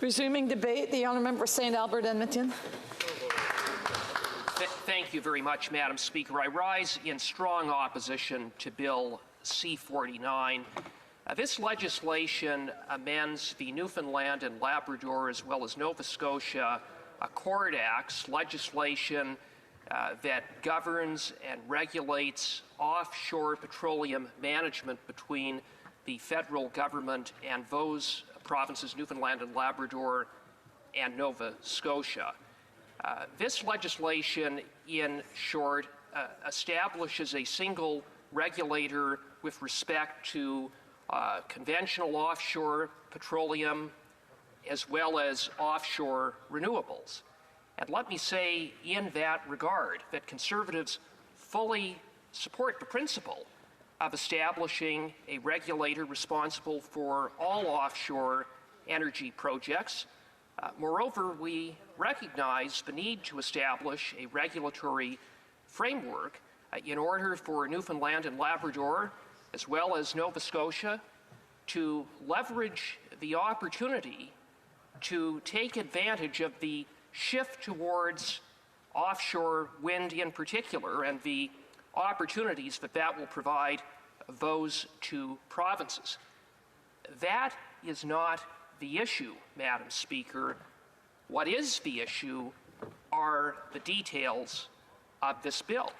Resuming debate, the honourable member for St. Albert Edmonton. Thank you very much, Madam Speaker. I rise in strong opposition to Bill C-49. This legislation amends the Newfoundland and Labrador as well as Nova Scotia Accord Acts, legislation that governs and regulates offshore petroleum management between the federal government and those provinces, Newfoundland and Labrador and Nova Scotia. This legislation, in short, establishes a single regulator with respect to conventional offshore petroleum as well as offshore renewables. And let me say in that regard that Conservatives fully support the principle of establishing a regulator responsible for all offshore energy projects. Moreover, we recognize the need to establish a regulatory framework in order for Newfoundland and Labrador, as well as Nova Scotia, to leverage the opportunity to take advantage of the shift towards offshore wind in particular and the opportunities that will provide those two provinces. That is not the issue, Madam Speaker. What is the issue are the details of this bill.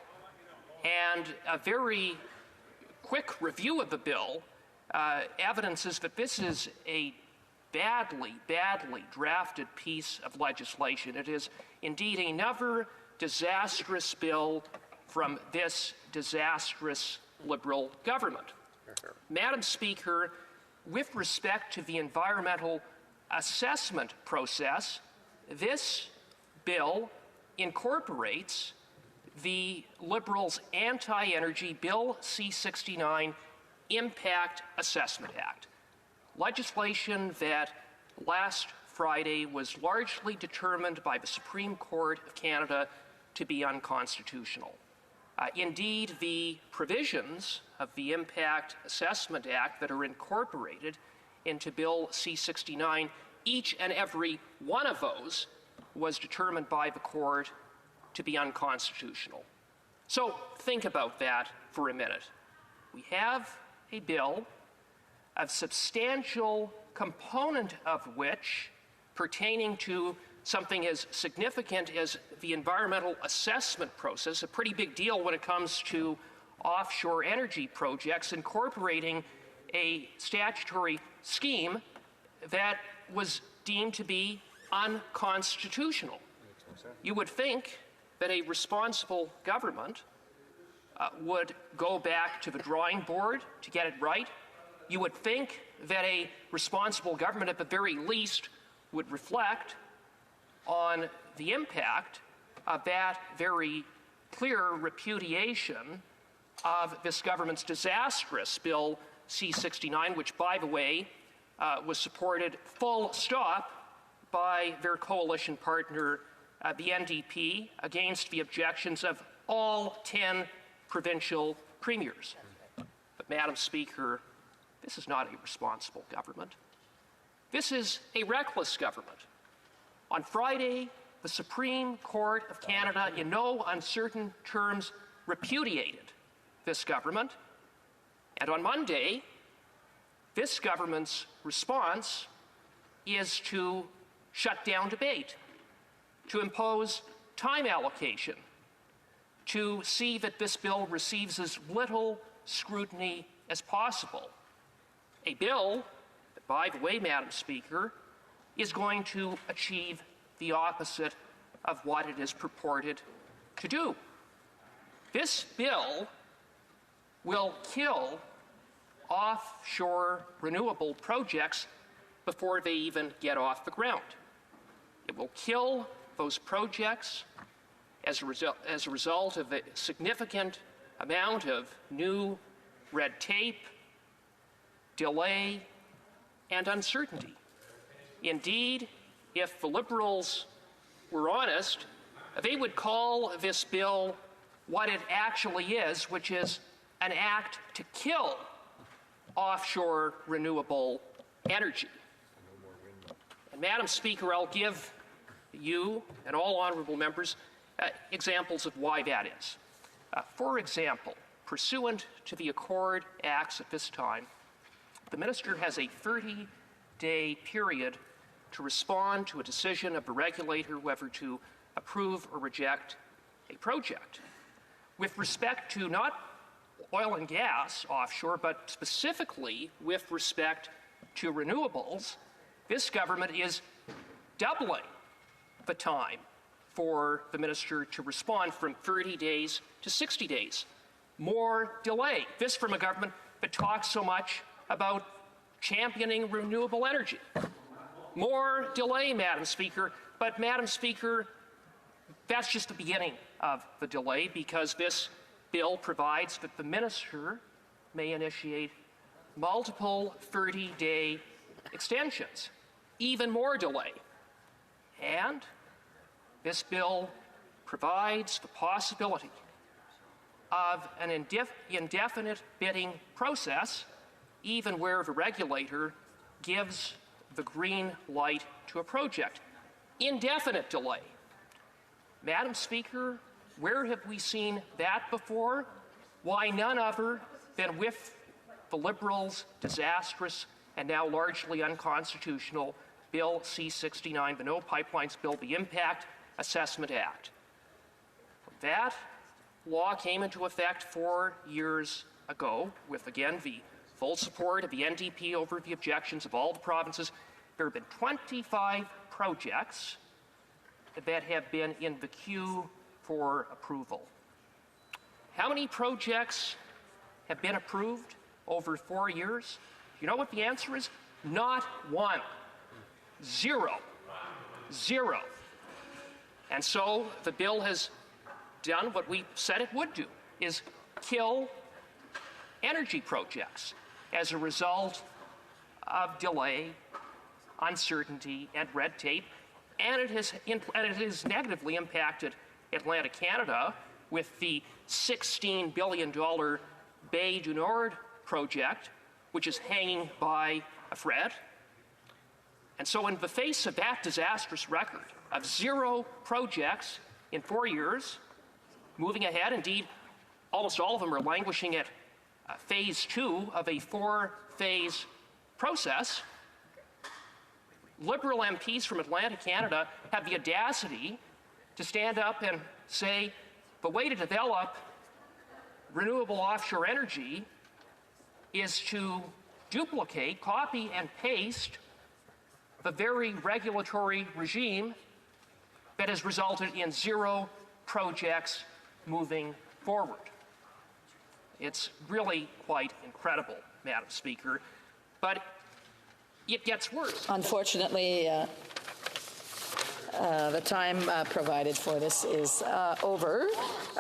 And a very quick review of the bill evidences that this is a badly drafted piece of legislation. It is indeed another disastrous bill from this disastrous Liberal government. Madam Speaker, with respect to the environmental assessment process, this bill incorporates the Liberals' anti-energy Bill C-69 Impact Assessment Act, legislation that last Friday was largely determined by the Supreme Court of Canada to be unconstitutional. Indeed, the provisions of the Impact Assessment Act that are incorporated into Bill C-69, each and every one of those was determined by the court to be unconstitutional. So think about that for a minute. We have a bill, a substantial component of which pertaining to something as significant as the environmental assessment process, a pretty big deal when it comes to offshore energy projects, incorporating a statutory scheme that was deemed to be unconstitutional. You would think that a responsible government would go back to the drawing board to get it right. You would think that a responsible government, at the very least, would reflect on the impact of that very clear repudiation of this government's disastrous Bill C-69, which, by the way, was supported full stop by their coalition partner, the NDP, against the objections of all 10 provincial premiers. But, Madam Speaker, this is not a responsible government. This is a reckless government. On Friday, the Supreme Court of Canada, in no uncertain terms, repudiated this government. And on Monday, this government's response is to shut down debate, to impose time allocation, to see that this bill receives as little scrutiny as possible. A bill that, by the way, Madam Speaker, is going to achieve the opposite of what it is purported to do. This bill will kill offshore renewable projects before they even get off the ground. It will kill those projects as a result of a significant amount of new red tape, delay, and uncertainty. Indeed, if the Liberals were honest, they would call this bill what it actually is, which is an act to kill offshore renewable energy. Madam Speaker, I'll give you and all honourable members examples of why that is. For example, pursuant to the Accord Acts at this time, the Minister has a 30-day period to respond to a decision of the regulator whether to approve or reject a project. With respect to not oil and gas offshore, but specifically with respect to renewables, this government is doubling the time for the Minister to respond from 30 days to 60 days. More delay. This from a government that talks so much about championing renewable energy. More delay, Madam Speaker. But, Madam Speaker, that's just the beginning of the delay, because this bill provides that the Minister may initiate multiple 30-day extensions. Even more delay. And this bill provides the possibility of an indefinite bidding process, even where the regulator gives the green light to a project. Indefinite delay. Madam Speaker, where have we seen that before? Why, none other than with the Liberals' disastrous and now largely unconstitutional Bill C-69, the No Pipelines Bill, the Impact Assessment Act. That law came into effect 4 years ago with, again, the full support of the NDP over the objections of all the provinces. There have been 25 projects that have been in the queue for approval. How many projects have been approved over 4 years? You know what the answer is? Not one. Zero. Zero. And so the bill has done what we said it would do, is kill energy projects as a result of delay, uncertainty, and red tape. And it has negatively impacted Atlantic Canada with the $16 billion Bay du Nord project, which is hanging by a thread. And so in the face of that disastrous record of 0 projects in 4 years, moving ahead, indeed, almost all of them are languishing at phase 2 of a 4-phase process, Liberal MPs from Atlantic Canada have the audacity to stand up and say the way to develop renewable offshore energy is to duplicate, copy, and paste the very regulatory regime that has resulted in 0 projects moving forward. It's really quite incredible, Madam Speaker, but it gets worse. Unfortunately, the time provided for this is over.